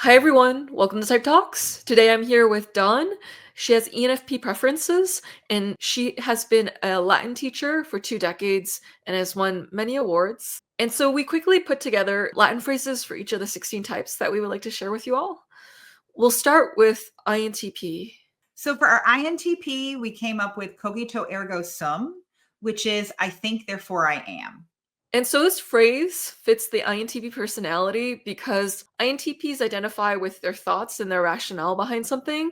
Hi everyone, welcome to Type Talks. Today I'm here with Dawn. She has ENFP preferences and she has been a Latin teacher for 2 decades and has won many awards. And so we quickly put together Latin phrases for each of the 16 types that we would like to share with you all. We'll start with INTP. So for our INTP, we came up with cogito ergo sum, which is I think, therefore I am. And so this phrase fits the INTP personality because INTPs identify with their thoughts and their rationale behind something.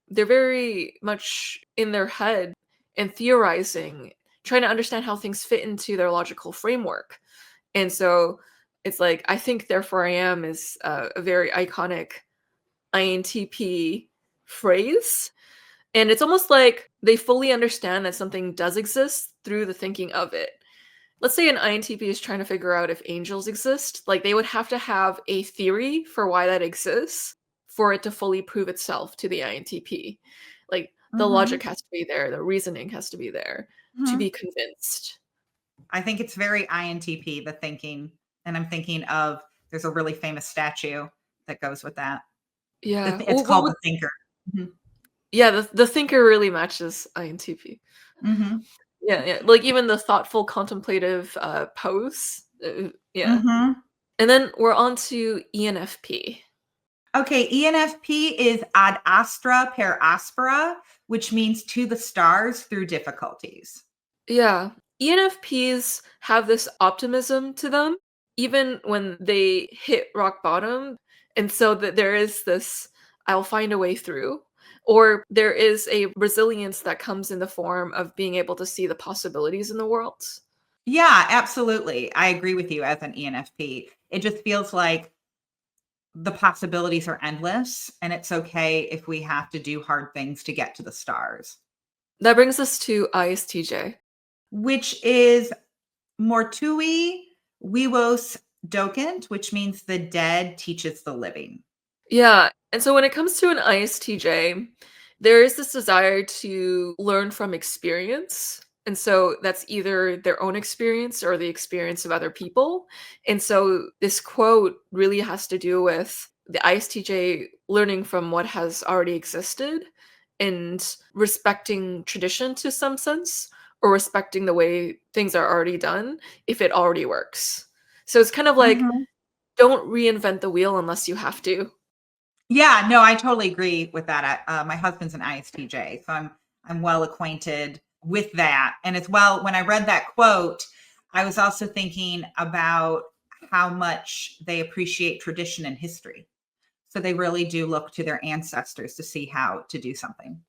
They're very much in their head and theorizing, trying to understand how things fit into their logical framework. And so it's like, I think, therefore I am is a very iconic INTP phrase. And it's almost like they fully understand that something does exist through the thinking of it. Let's say an INTP is trying to figure out if angels exist, like they would have to have a theory for why that exists for it to fully prove itself to the INTP. Like the logic has to be there, the reasoning has to be there to be convinced. I think it's very INTP, the thinking. And I'm thinking of, there's a really famous statue that goes with that. Yeah. It's called The Thinker. Yeah, the thinker really matches INTP. Yeah, like even the thoughtful, contemplative pose. Yeah. And then we're on to ENFP. Okay, ENFP is ad astra per aspera, which means to the stars through difficulties. Yeah. ENFPs have this optimism to them, even when they hit rock bottom. And so that there is this, I'll find a way through. Or there is a resilience that comes in the form of being able to see the possibilities in the world. Yeah, absolutely. I agree with you as an ENFP. It just feels like the possibilities are endless, and it's okay if we have to do hard things to get to the stars. That brings us to ISTJ. Which is mortui vivos docent, which means the dead teaches the living. Yeah. And so when it comes to an ISTJ, there is this desire to learn from experience. And so that's either their own experience or the experience of other people. And so this quote really has to do with the ISTJ learning from what has already existed and respecting tradition to some sense, or respecting the way things are already done if it already works. So it's kind of like, don't reinvent the wheel unless you have to. Yeah, no, I totally agree with that. My husband's an ISTJ, so I'm well acquainted with that. And as well, when I read that quote, I was also thinking about how much they appreciate tradition and history. So they really do look to their ancestors to see how to do something.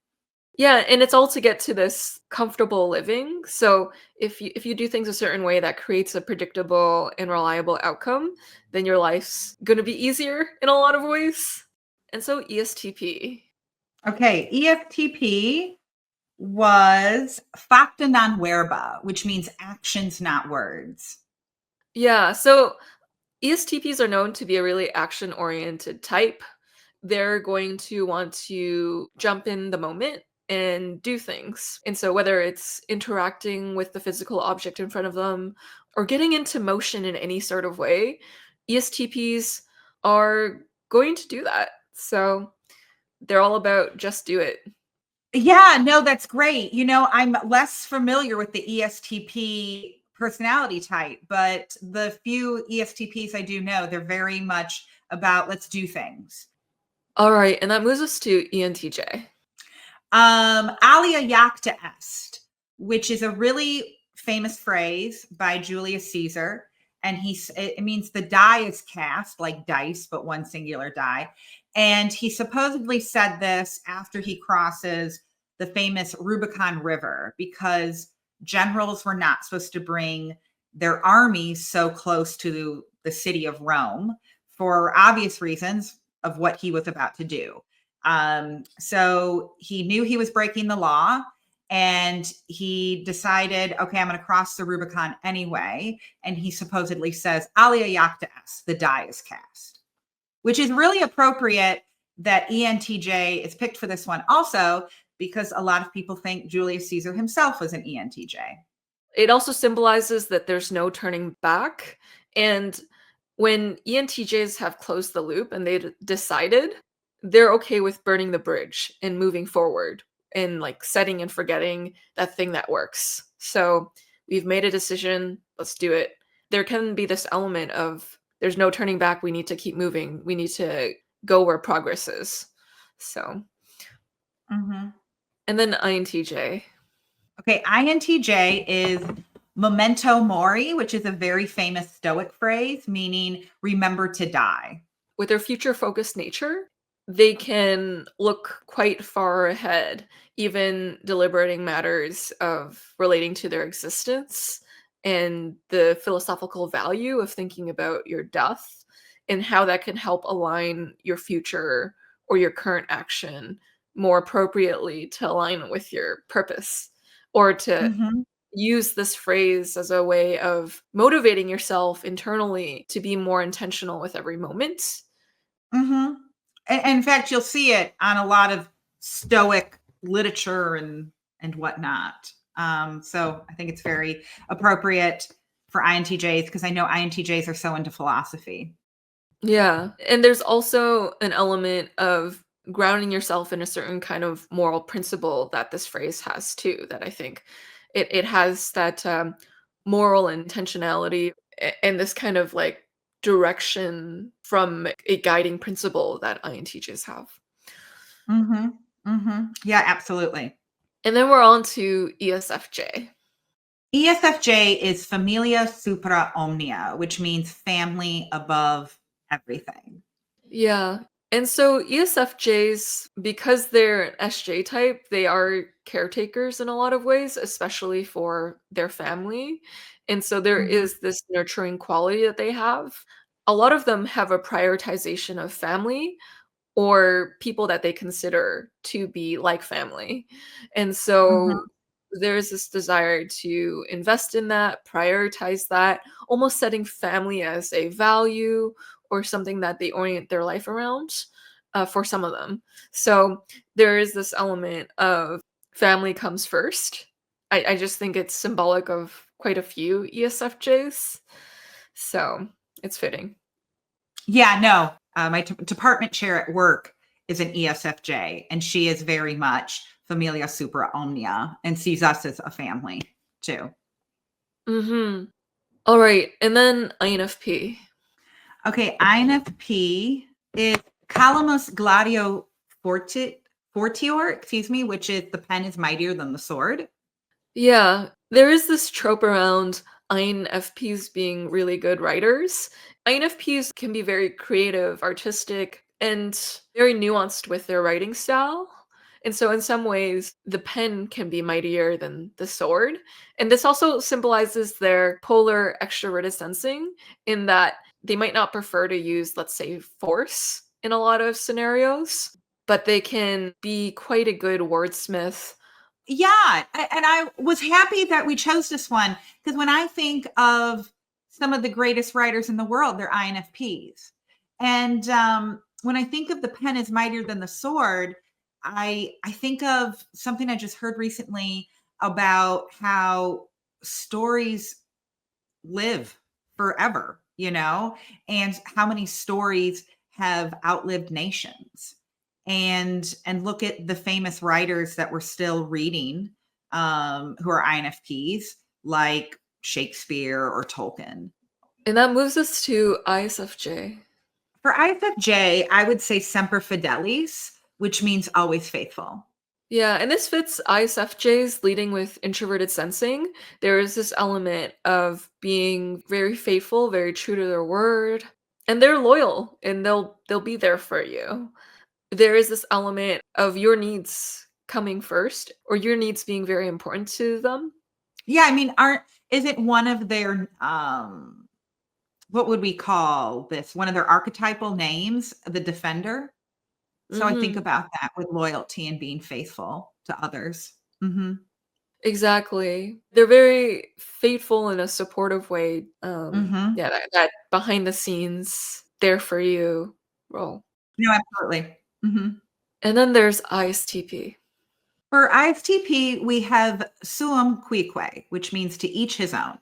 Yeah, and it's all to get to this comfortable living. So if you do things a certain way that creates a predictable and reliable outcome, then your life's gonna be easier in a lot of ways. And so ESTP. Okay, ESTP was facta non verba, which means actions, not words. Yeah, so ESTPs are known to be a really action-oriented type. They're going to want to jump in the moment and do things. And so whether it's interacting with the physical object in front of them or getting into motion in any sort of way, ESTPs are going to do that. So they're all about just do it. Yeah, no, that's great. I'm less familiar with the ESTP personality type, but the few ESTPs I do know, they're very much about let's do things. All right, and that moves us to ENTJ. Alia jacta est, which is a really famous phrase by Julius Caesar. And it means the die is cast, like dice, but one singular die. And he supposedly said this after he crosses the famous Rubicon River, because generals were not supposed to bring their armies so close to the city of Rome for obvious reasons of what he was about to do. So he knew he was breaking the law, and he decided, okay, I'm going to cross the Rubicon anyway. And he supposedly says, alia jacta est, the die is cast, which is really appropriate that ENTJ is picked for this one also, because a lot of people think Julius Caesar himself was an ENTJ. It also symbolizes that there's no turning back. And when ENTJs have closed the loop and decided, they're okay with burning the bridge and moving forward and like setting and forgetting that thing that works. So we've made a decision, let's do it. There can be this element of there's no turning back. We need to keep moving. We need to go where progress is. So, Mhm. and then INTJ. Okay, INTJ is memento mori, which is a very famous Stoic phrase meaning remember to die. With their future focused nature, they can look quite far ahead, even deliberating matters of relating to their existence and the philosophical value of thinking about your death and how that can help align your future or your current action more appropriately to align with your purpose or to Mhm. use this phrase as a way of motivating yourself internally to be more intentional with every moment. Mhm. In fact, you'll see it on a lot of Stoic literature and whatnot. So I think it's very appropriate for INTJs because I know INTJs are so into philosophy. Yeah. And there's also an element of grounding yourself in a certain kind of moral principle that this phrase has too, that I think it has that moral intentionality and this kind of like direction from a guiding principle that INTJs have. Mhm. Mhm. Yeah, absolutely. And then we're on to ESFJ. ESFJ is familia supra omnia, which means family above everything. Yeah. And so ESFJs, because they're an SJ type, they are caretakers in a lot of ways, especially for their family. And so there Mhm. is this nurturing quality that they have. A lot of them have a prioritization of family or people that they consider to be like family. And Mhm. so there's this desire to invest in that, prioritize that, almost setting family as a value or something that they orient their life around for some of them. So there is this element of family comes first. I just think it's symbolic of quite a few ESFJs. So it's fitting. Yeah, no. My department chair at work is an ESFJ, and she is very much familia supra omnia and sees us as a family too. Mm-hmm. All right. And then INFP. Okay, INFP is Calamus Gladio Fortior, excuse me, which is the pen is mightier than the sword. Yeah, there is this trope around INFPs being really good writers. INFPs can be very creative, artistic, and very nuanced with their writing style. And so, in some ways, the pen can be mightier than the sword. And this also symbolizes their polar extroverted sensing, in that they might not prefer to use, let's say, force in a lot of scenarios, but they can be quite a good wordsmith. Yeah, and I was happy that we chose this one because when I think of some of the greatest writers in the world, they're INFPs. And when I think of the pen is mightier than the sword, I think of something I just heard recently about how stories live forever, and how many stories have outlived nations. And look at the famous writers that we're still reading, who are INFPs, like Shakespeare or Tolkien. And that moves us to ISFJ. For ISFJ, I would say semper fidelis, which means always faithful. Yeah, and this fits ISFJs leading with introverted sensing. There is this element of being very faithful, very true to their word, and they're loyal and they'll be there for you. There is this element of your needs coming first or your needs being very important to them. Yeah, I mean, aren't is it one of their what would we call this? One of their archetypal names, the defender? So I think Mhm. about that with loyalty and being faithful to others. Mhm. Exactly. They're very faithful in a supportive way. Mhm. Yeah, that behind the scenes, there for you role. No, absolutely. Mhm. And then there's ISTP. For ISTP, we have suum cuique, which means to each his own.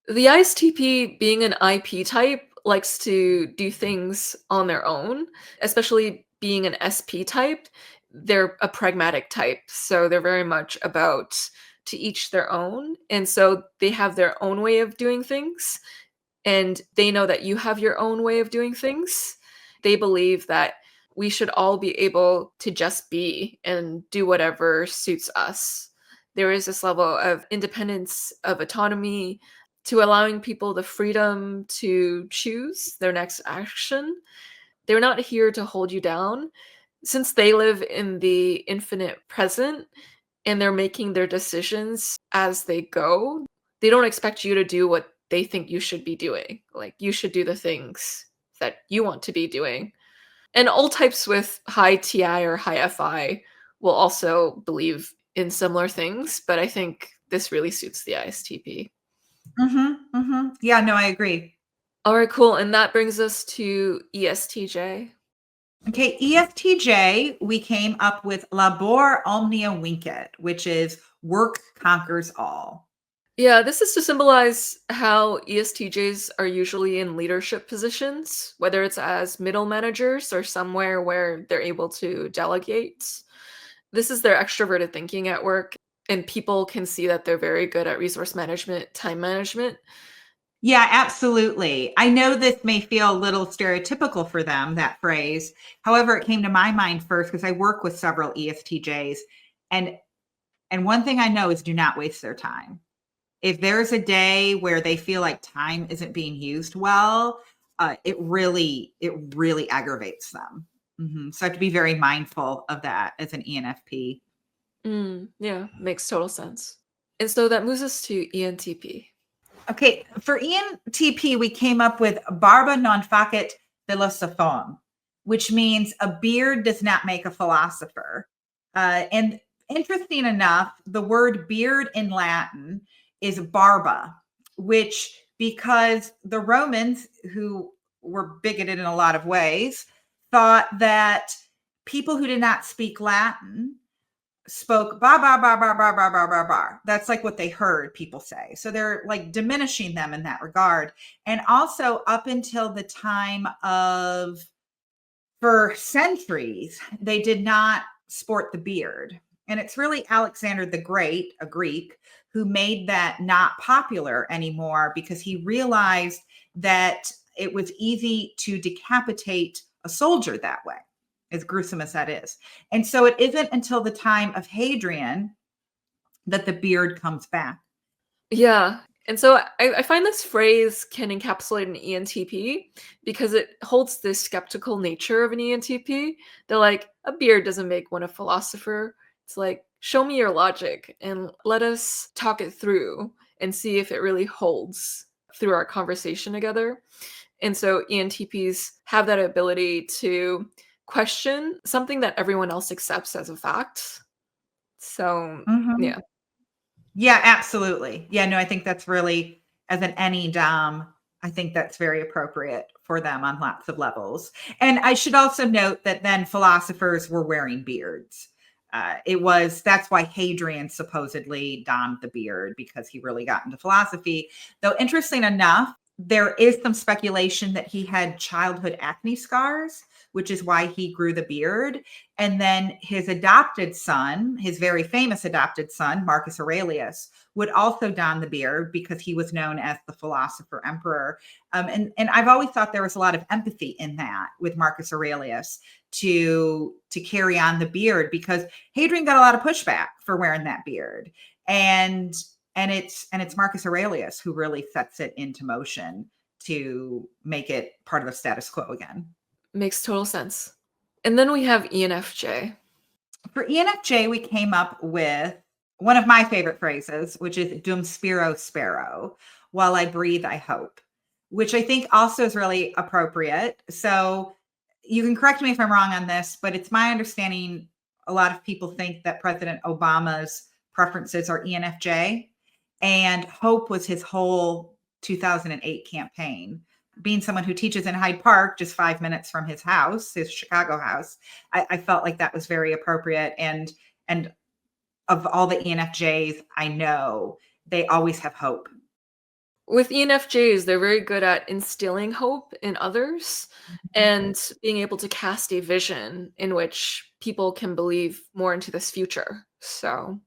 The ISTP being an IP type likes to do things on their own, especially being an SP type. They're a pragmatic type, so they're very much about to each their own, and so they have their own way of doing things, and they know that you have your own way of doing things. They believe that we should all be able to just be and do whatever suits us. There is this level of independence, of autonomy, to allowing people the freedom to choose their next action. They're not here to hold you down. Since they live in the infinite present and they're making their decisions as they go, they don't expect you to do what they think you should be doing. Like, you should do the things that you want to be doing. And all types with high TI or high FI will also believe in similar things, but I think this really suits the ISTP. Yeah, no, I agree. All right, cool. And that brings us to ESTJ. Okay, ESTJ, we came up with labor omnia vincit, which is work conquers all. Yeah, this is to symbolize how ESTJs are usually in leadership positions, whether it's as middle managers or somewhere where they're able to delegate. This is their extroverted thinking at work, and people can see that they're very good at resource management, time management. Yeah, absolutely. I know this may feel a little stereotypical for them, that phrase. However, it came to my mind first because I work with several ESTJs, and one thing I know is do not waste their time. If there's a day where they feel like time isn't being used well, it really aggravates them. So I have to be very mindful of that as an ENFP. Yeah, makes total sense. And so that moves us to ENTP. Okay, for ENTP, we came up with barba non facet philosophon, which means a beard does not make a philosopher. And interesting enough, the word beard in Latin is barba, which because the Romans, who were bigoted in a lot of ways, thought that people who did not speak Latin spoke bar bar bar bar bar bar bar bar bar. That's like what they heard people say. So they're like diminishing them in that regard. And also up until the time of, for centuries, they did not sport the beard. And it's really Alexander the Great, a Greek, who made that not popular anymore because he realized that it was easy to decapitate a soldier that way, as gruesome as that is. And so it isn't until the time of Hadrian that the beard comes back. Yeah. And so I find this phrase can encapsulate an ENTP because it holds this skeptical nature of an ENTP. They're like, a beard doesn't make one a philosopher. It's like, show me your logic and let us talk it through and see if it really holds through our conversation together. And so ENTPs have that ability to question something that everyone else accepts as a fact. So, Mhm. yeah. Yeah, absolutely. Yeah, no, I think that's really, as an any dom, I think that's very appropriate for them on lots of levels. And I should also note that then philosophers were wearing beards. That's why Hadrian supposedly donned the beard, because he really got into philosophy. Though, interesting enough, there is some speculation that he had childhood acne scars, which is why he grew the beard. And then his adopted son, his very famous adopted son, Marcus Aurelius, would also don the beard because he was known as the philosopher emperor. And I've always thought there was a lot of empathy in that with Marcus Aurelius to carry on the beard, because Hadrian got a lot of pushback for wearing that beard. And it's Marcus Aurelius who really sets it into motion to make it part of the status quo again. Makes total sense. And then we have ENFJ. For ENFJ, we came up with one of my favorite phrases, which is dum spiro spero. While I breathe, I hope, which I think also is really appropriate. So you can correct me if I'm wrong on this, but it's my understanding a lot of people think that President Obama's preferences are ENFJ, and hope was his whole 2008 campaign. Being someone who teaches in Hyde Park, just 5 minutes from his house, his Chicago house, I felt like that was very appropriate. And of all the ENFJs I know, they always have hope. With ENFJs, they're very good at instilling hope in others Mhm. and being able to cast a vision in which people can believe more into this future. So,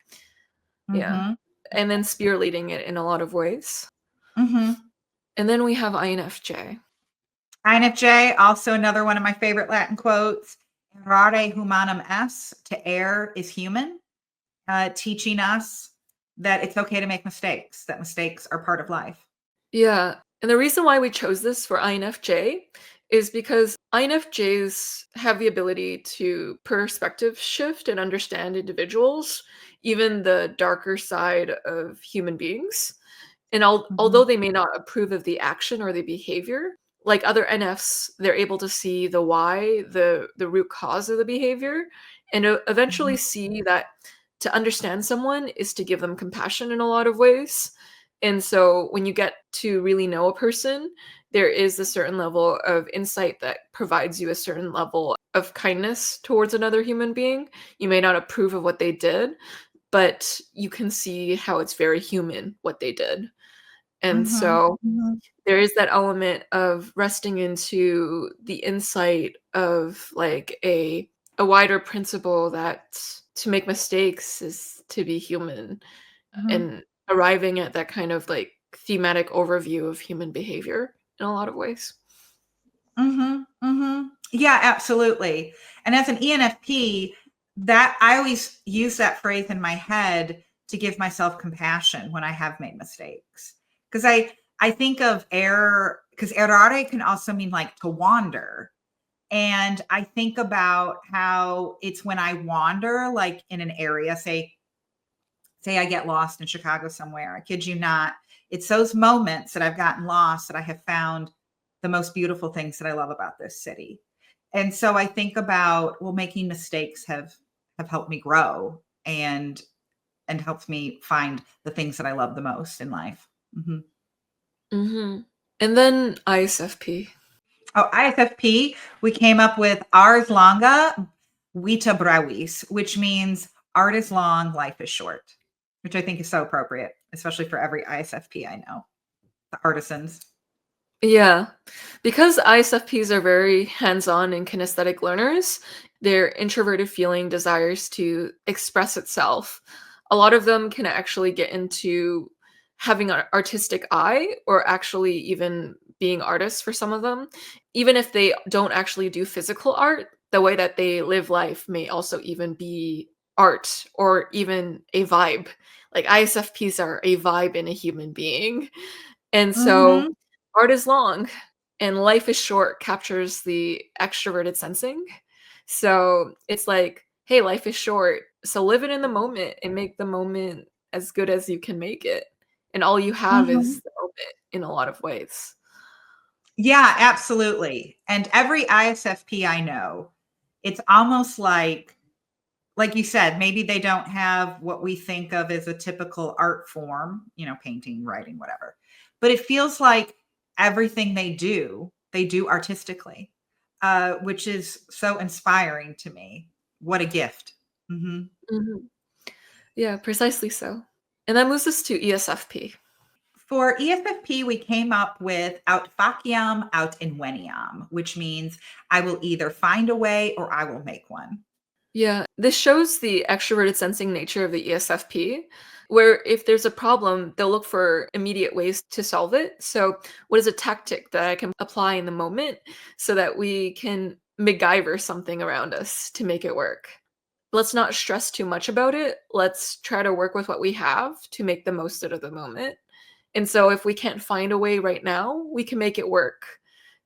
yeah. Mhm. And then spear leading it in a lot of ways. Mhm. And then we have INFJ. INFJ, also another one of my favorite Latin quotes. Errare humanum est, to err is human, teaching us that it's okay to make mistakes, that mistakes are part of life. Yeah. And the reason why we chose this for INFJ is because INFJs have the ability to perspective shift and understand individuals, even the darker side of human beings. And although Mhm. they may not approve of the action or the behavior, like other NFs, they're able to see the why, the root cause of the behavior, and eventually Mhm. see that to understand someone is to give them compassion in a lot of ways. And so when you get to really know a person, there is a certain level of insight that provides you a certain level of kindness towards another human being. You may not approve of what they did, but you can see how it's very human what they did. And Mhm. so Mhm. there is that element of resting into the insight of like a wider principle that to make mistakes is to be human Mhm. and arriving at that kind of like thematic overview of human behavior in a lot of ways. Mhm. Mhm. Yeah, absolutely. And as an ENFP, that I always use that phrase in my head to give myself compassion when I have made mistakes. Because I think of error, because errare can also mean like to wander. And I think about how it's when I wander, like in an area, say I get lost in Chicago somewhere. I kid you not. It's those moments that I've gotten lost that I have found the most beautiful things that I love about this city. And so I think about, well, making mistakes have helped me grow and helped me find the things that I love the most in life. Mhm. Mhm. And then ISFP. Oh, ISFP, we came up with ars longa, vita brevis, which means art is long, life is short, which I think is so appropriate, especially for every ISFP I know, the artisans. Yeah. Because ISFPs are very hands-on and kinesthetic learners, their introverted feeling desires to express itself. A lot of them can actually get into having an artistic eye or actually even being artists for some of them. Even if they don't actually do physical art, the way that they live life may also even be art or even a vibe. Like ISFPs are a vibe in a human being. And so Mhm, art is long and life is short captures the extroverted sensing. So it's like, hey, life is short. So live it in the moment and make the moment as good as you can make it. And all you have mhm. is the moment in a lot of ways. Yeah, absolutely. And every ISFP I know, it's almost like you said, maybe they don't have what we think of as a typical art form, painting, writing, whatever. But it feels like everything they do artistically, which is so inspiring to me. What a gift. Mhm. Mhm. Yeah, precisely so. And that moves us to ESFP. For ESFP, we came up with aut faciam, aut inveniam, which means I will either find a way or I will make one. Yeah, this shows the extroverted sensing nature of the ESFP, where if there's a problem, they'll look for immediate ways to solve it. So, what is a tactic that I can apply in the moment so that we can MacGyver something around us to make it work? Let's not stress too much about it. Let's try to work with what we have to make the most out of the moment. And so, if we can't find a way right now, we can make it work.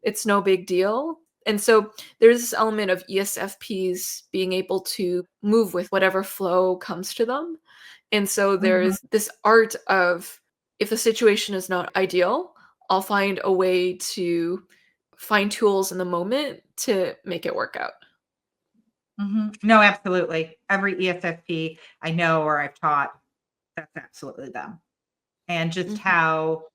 It's no big deal. And so there's this element of ESFPs being able to move with whatever flow comes to them. And so Mhm, there's this art of if the situation is not ideal, I'll find a way to find tools in the moment to make it work out. mhm. No, absolutely. Every ESFP I know or I've taught, that's absolutely them. And just Mhm. how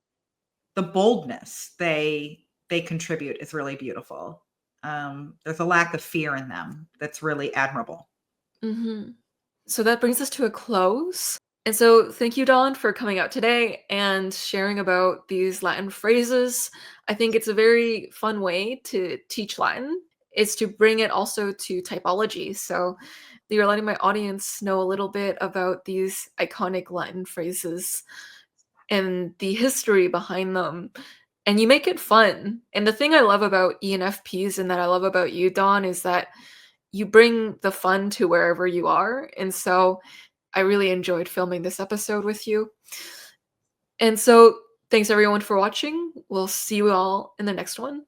the boldness they contribute is really beautiful. There's a lack of fear in them that's really admirable. Mhm. So that brings us to a close. And so thank you, Dawn, for coming out today and sharing about these Latin phrases. I think it's a very fun way to teach Latin, is to bring it also to typology. So you're letting my audience know a little bit about these iconic Latin phrases and the history behind them. And you make it fun. And the thing I love about ENFPs and that I love about you, Dawn, is that you bring the fun to wherever you are. And so I really enjoyed filming this episode with you. And so thanks everyone for watching. We'll see you all in the next one.